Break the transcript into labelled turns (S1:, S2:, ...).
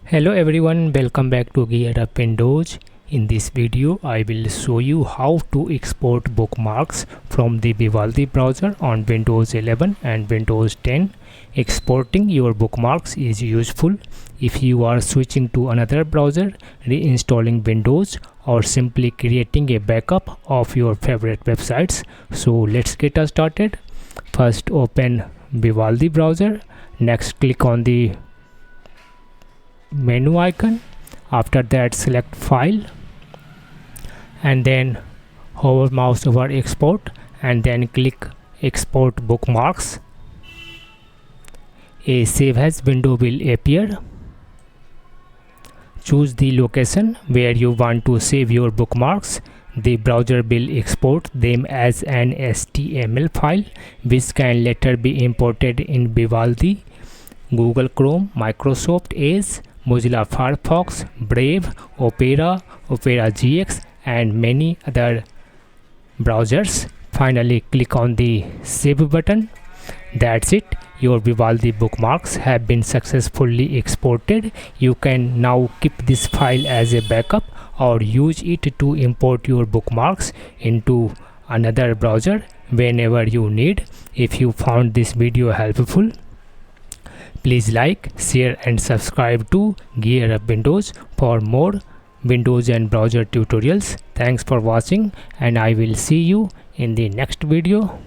S1: Hello everyone, welcome back to GearUpWindows. In this video, I will show you how to export bookmarks from the Vivaldi browser on Windows 11 and Windows 10. Exporting your bookmarks is useful if you are switching to another browser, reinstalling Windows, or simply creating a backup of your favorite websites. So let's get started. First, open Vivaldi browser. Next, click on the menu icon. After that, select file and then hover mouse over export and then click export bookmarks. A save as window will appear. Choose the location where you want to save your bookmarks. The browser will export them as an HTML file which can later be imported in Vivaldi, Google Chrome, Microsoft Edge, Mozilla Firefox, Brave, Opera, Opera GX, and many other browsers. Finally, click on the Save button. That's it. Your Vivaldi bookmarks have been successfully exported. You can now keep this file as a backup or use it to import your bookmarks into another browser whenever you need. If you found this video helpful, please like, share and subscribe to GearUpWindows for more Windows and browser tutorials. Thanks for watching and I will see you in the next video.